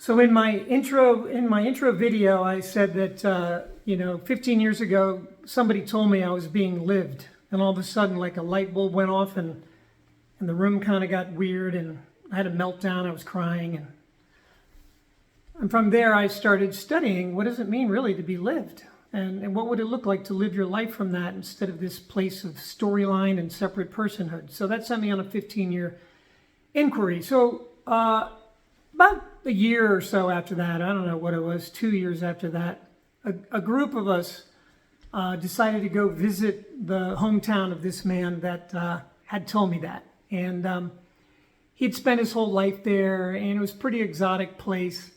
So in my intro video, I said that 15 years ago, somebody told me I was being lived, and all of a sudden, like a light bulb went off, and the room kind of got weird, and I had a meltdown. I was crying, and from there, I started studying what does it mean really to be lived, and what would it look like to live your life from that instead of this place of storyline and separate personhood. So that sent me on a 15-year inquiry. So about a year or so after that, I don't know what it was, 2 years after that, a group of us decided to go visit the hometown of this man that had told me that. And he'd spent his whole life there, and it was a pretty exotic place.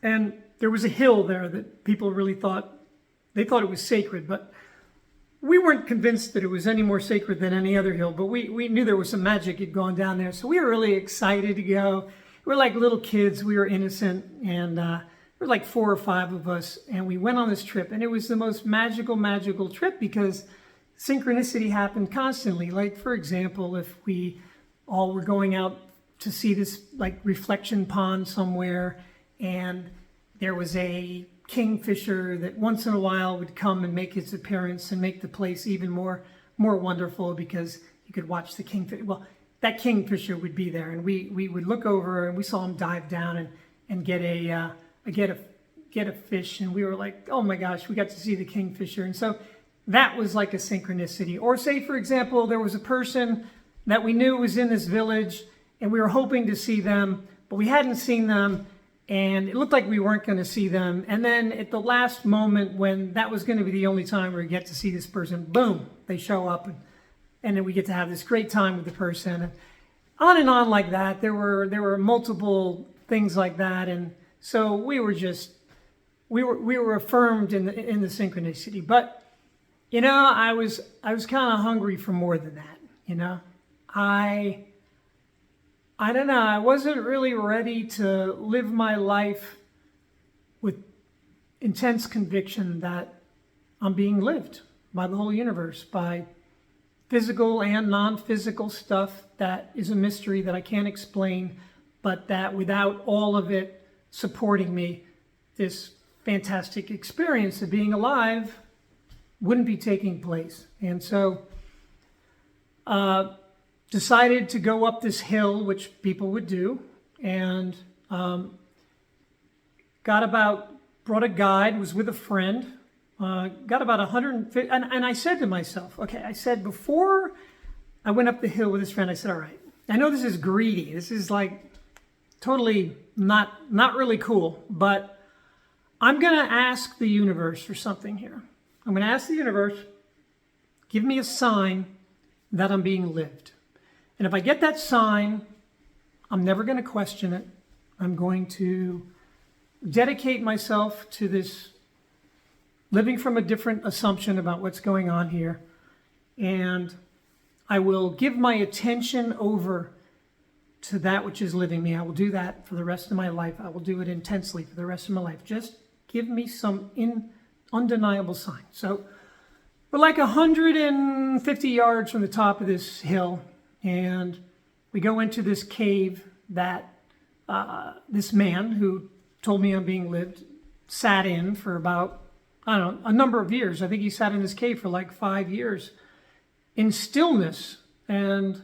And there was a hill there that people really thought it was sacred, but we weren't convinced that it was any more sacred than any other hill, but we knew there was some magic had gone down there. So we were really excited to go. We were like little kids. We were innocent, and there were like 4 or 5 of us, and we went on this trip, and it was the most magical trip because synchronicity happened constantly. Like, for example, if we all were going out to see this like reflection pond somewhere, and there was a kingfisher that once in a while would come and make its appearance and make the place even more wonderful because you could watch the kingfisher. Well, that kingfisher would be there, and we would look over and we saw him dive down and get a fish, and we were like, oh my gosh, we got to see the kingfisher. And so that was like a synchronicity. Or say, for example, there was a person that we knew was in this village, and we were hoping to see them, but we hadn't seen them. And it looked like we weren't going to see them. And then at the last moment, when that was going to be the only time we get to see this person, boom, they show up. And then we get to have this great time with the person. And on like that. There were multiple things like that. And so we were affirmed in the synchronicity. But, I was kind of hungry for more than that, I don't know, I wasn't really ready to live my life with intense conviction that I'm being lived by the whole universe, by physical and non-physical stuff that is a mystery that I can't explain, but that without all of it supporting me, this fantastic experience of being alive wouldn't be taking place. And so, decided to go up this hill, which people would do, and brought a guide, was with a friend, got about 150, and I said to myself, okay, I said before I went up the hill with this friend, I said, all right, I know this is greedy, this is like totally not really cool, but I'm gonna ask the universe for something here. I'm gonna ask the universe, give me a sign that I'm being lived. And if I get that sign, I'm never going to question it. I'm going to dedicate myself to this living from a different assumption about what's going on here. And I will give my attention over to that which is living me. I will do that for the rest of my life. I will do it intensely for the rest of my life. Just give me some undeniable sign. So we're like 150 yards from the top of this hill. And we go into this cave that this man who told me I'm being lived sat in for about, I don't know, a number of years. I think he sat in this cave for like 5 years in stillness and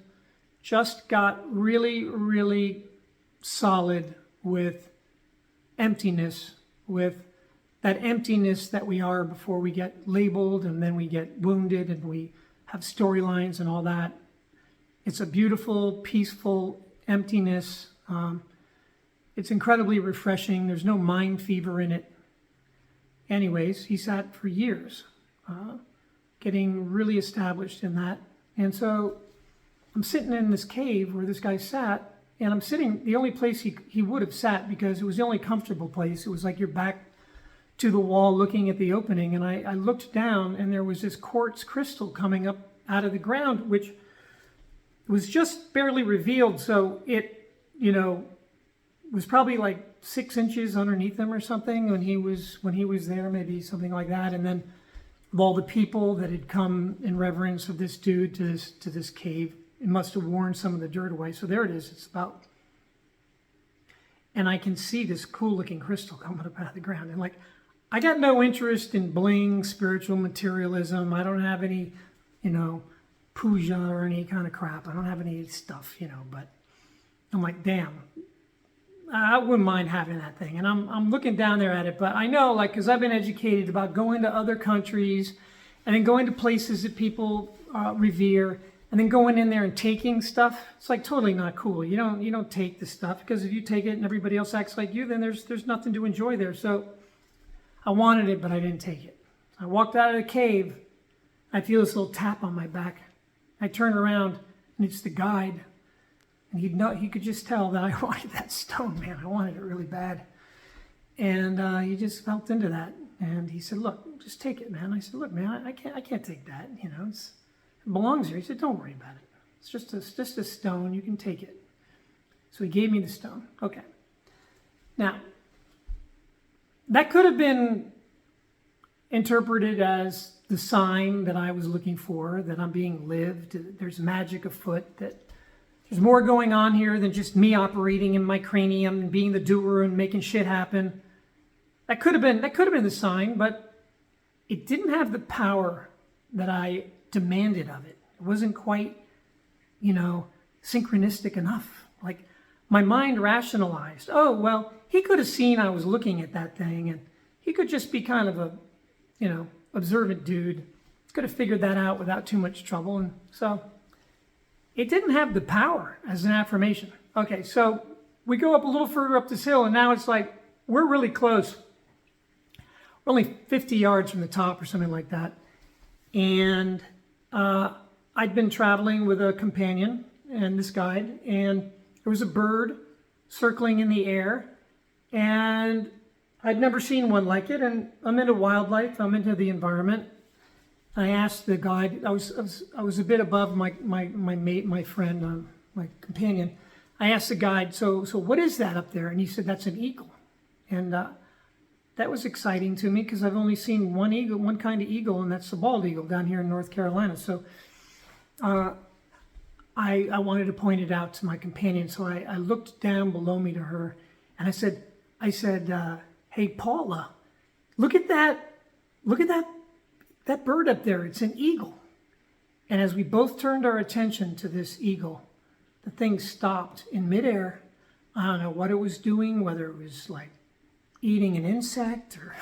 just got really solid with emptiness, with that emptiness that we are before we get labeled and then we get wounded and we have storylines and all that. It's a beautiful, peaceful emptiness. It's incredibly refreshing. There's no mind fever in it. Anyways, he sat for years, getting really established in that. And so I'm sitting in this cave where this guy sat, and I'm sitting the only place he would have sat because it was the only comfortable place. It was like your back to the wall looking at the opening. And I looked down, and there was this quartz crystal coming up out of the ground, which was just barely revealed, so it, was probably like 6 inches underneath him or something when he was there, maybe something like that. And then of all the people that had come in reverence of this dude to this cave, it must have worn some of the dirt away. So there it is. It's about and I can see this cool looking crystal coming up out of the ground. And like, I got no interest in bling, spiritual materialism. I don't have any, puja or any kind of crap. I don't have any stuff, but I'm like, damn, I wouldn't mind having that thing. And I'm looking down there at it, but I know, like, because I've been educated about going to other countries and then going to places that people revere, and then going in there and taking stuff. It's like totally not cool. You don't take the stuff, because if you take it and everybody else acts like you, then there's nothing to enjoy there. So I wanted it, but I didn't take it. I walked out of the cave. I feel this little tap on my back. I turn around, and it's the guide. And he could just tell that I wanted that stone, man. I wanted it really bad. And he just felt into that. And he said, look, just take it, man. I said, look, man, I can't take that. It belongs here. He said, don't worry about it. It's just a stone. You can take it. So he gave me the stone. Okay. Now, that could have been interpreted as the sign that I was looking for, that I'm being lived. There's magic afoot, that there's more going on here than just me operating in my cranium and being the doer and making shit happen. That could have been the sign, but it didn't have the power that I demanded of it. It wasn't quite, synchronistic enough. Like, my mind rationalized, oh, well, he could have seen I was looking at that thing, and he could just be kind of a, observant dude. Could have figured that out without too much trouble. And so it didn't have the power as an affirmation. Okay, so we go up a little further up this hill, and now it's like we're really close. We're only 50 yards from the top or something like that. And I'd been traveling with a companion and this guide, and there was a bird circling in the air, and I'd never seen one like it. And I'm into wildlife, I'm into the environment. I asked the guide, I was a bit above my mate, my friend, my companion. I asked the guide, so what is that up there? And he said, that's an eagle. And that was exciting to me, because I've only seen one kind of eagle, and that's the bald eagle down here in North Carolina. So I wanted to point it out to my companion. So I looked down below me to her, and I said, hey, Paula, look at that bird up there. It's an eagle. And as we both turned our attention to this eagle, the thing stopped in midair. I don't know what it was doing, whether it was like eating an insect or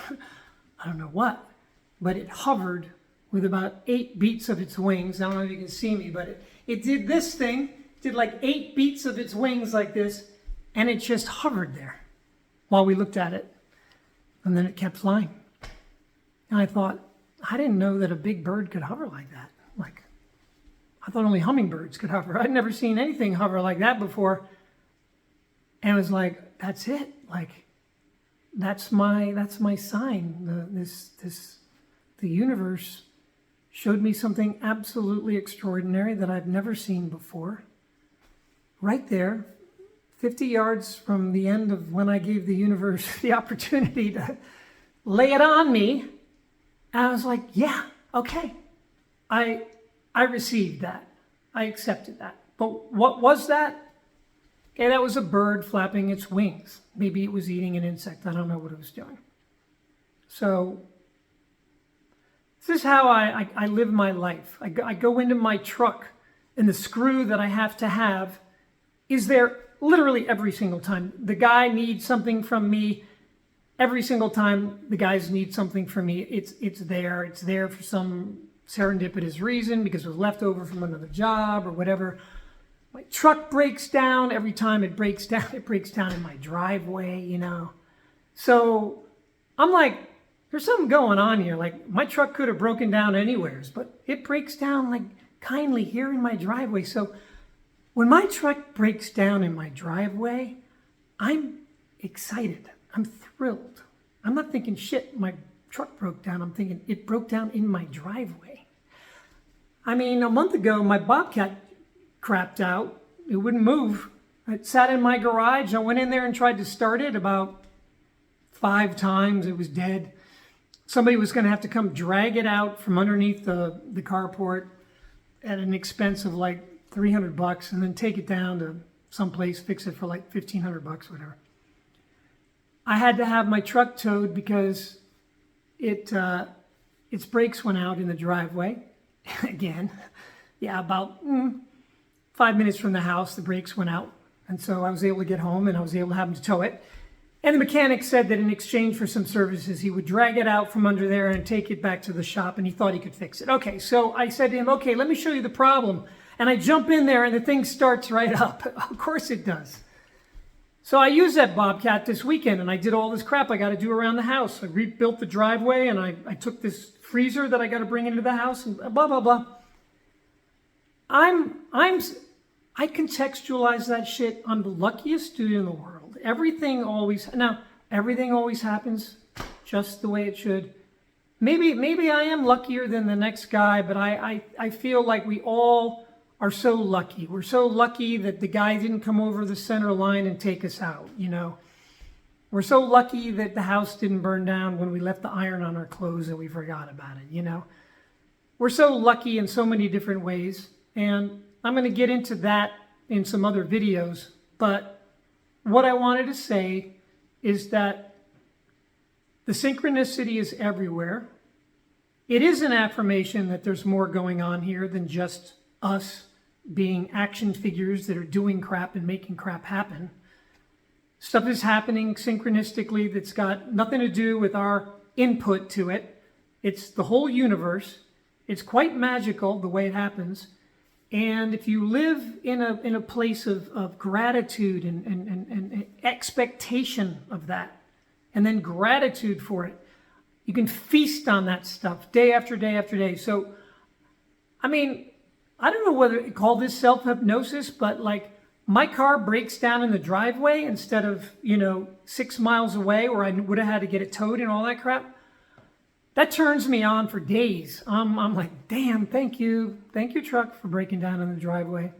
I don't know what, but it hovered with about 8 beats of its wings. I don't know if you can see me, but it did this thing, did like 8 beats of its wings like this, and it just hovered there while we looked at it. And then it kept flying. And I thought, I didn't know that a big bird could hover like that. Like, I thought only hummingbirds could hover. I'd never seen anything hover like that before. And it was like, that's it. Like, that's my sign. The universe showed me something absolutely extraordinary that I've never seen before. Right there, 50 yards from the end of when I gave the universe the opportunity to lay it on me. And I was like, yeah, okay. I received that. I accepted that. But what was that? Okay, that was a bird flapping its wings. Maybe it was eating an insect. I don't know what it was doing. So this is how I live my life. I go into my truck, and the screw that I have to have is there literally every single time. The guy needs something from me. Every single time the guys need something from me, it's there. It's there for some serendipitous reason, because it was left over from another job or whatever. My truck breaks down. Every time it breaks down in my driveway, So I'm like, there's something going on here. Like, my truck could have broken down anywhere, but it breaks down like kindly here in my driveway. So when my truck breaks down in my driveway, I'm excited. I'm thrilled. I'm not thinking, shit, my truck broke down. I'm thinking, it broke down in my driveway. I mean, a month ago, my Bobcat crapped out. It wouldn't move. It sat in my garage. I went in there and tried to start it about 5 times. It was dead. Somebody was going to have to come drag it out from underneath the carport at an expense of like $300, and then take it down to someplace, fix it for like $1,500, whatever. I had to have my truck towed because its brakes went out in the driveway. Again, yeah, about 5 minutes from the house, the brakes went out. And so I was able to get home and I was able to have him to tow it. And the mechanic said that in exchange for some services, he would drag it out from under there and take it back to the shop, and he thought he could fix it. Okay, so I said to him, okay, let me show you the problem. And I jump in there and the thing starts right up. Of course it does. So I used that Bobcat this weekend and I did all this crap I got to do around the house. I rebuilt the driveway and I took this freezer that I got to bring into the house and blah, blah, blah. I contextualize that shit. I'm the luckiest dude in the world. Everything always happens just the way it should. Maybe I am luckier than the next guy, but I feel like we all are so lucky. We're so lucky that the guy didn't come over the center line and take us out, you know. We're so lucky that the house didn't burn down when we left the iron on our clothes and we forgot about it, you know. We're so lucky in so many different ways, and I'm going to get into that in some other videos, but what I wanted to say is that the synchronicity is everywhere. It is an affirmation that there's more going on here than just us being action figures that are doing crap and making crap happen. Stuff is happening synchronistically that's got nothing to do with our input to it. It's the whole universe. It's quite magical the way it happens. And if you live in a place of gratitude and expectation of that, and then gratitude for it, you can feast on that stuff day after day after day. So, I mean, I don't know whether to call this self-hypnosis, but like my car breaks down in the driveway instead of, 6 miles away where I would have had to get it towed and all that crap. That turns me on for days. I'm like, damn, thank you truck for breaking down in the driveway,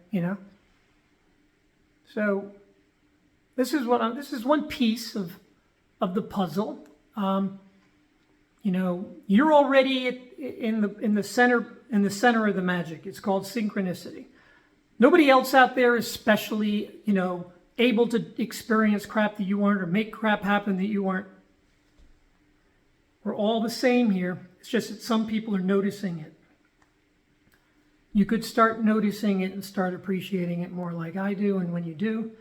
So this is one piece of the puzzle. You're already in the center of the magic. It's called synchronicity. Nobody else out there is specially, able to experience crap that you aren't or make crap happen that you aren't. We're all the same here. It's just that some people are noticing it. You could start noticing it and start appreciating it more like I do. And when you do,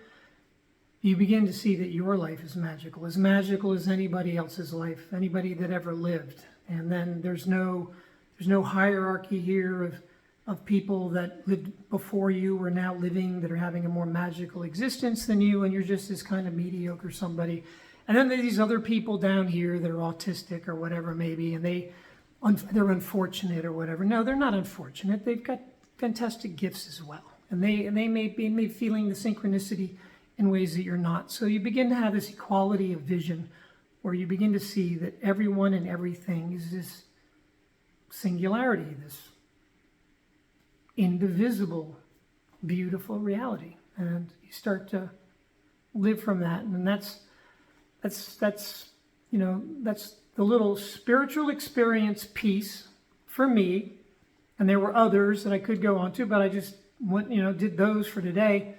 you begin to see that your life is magical as anybody else's life, anybody that ever lived. And then there's no hierarchy here of people that lived before you or now living that are having a more magical existence than you, and you're just this kind of mediocre somebody. And then there's these other people down here that are autistic or whatever maybe, and they're unfortunate or whatever. No, they're not unfortunate. They've got fantastic gifts as well. And they may be feeling the synchronicity in ways that you're not. So you begin to have this equality of vision where you begin to see that everyone and everything is this singularity, this indivisible, beautiful reality. And you start to live from that. And that's the little spiritual experience piece for me. And there were others that I could go on to, but I just did those for today.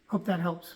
Hope that helps.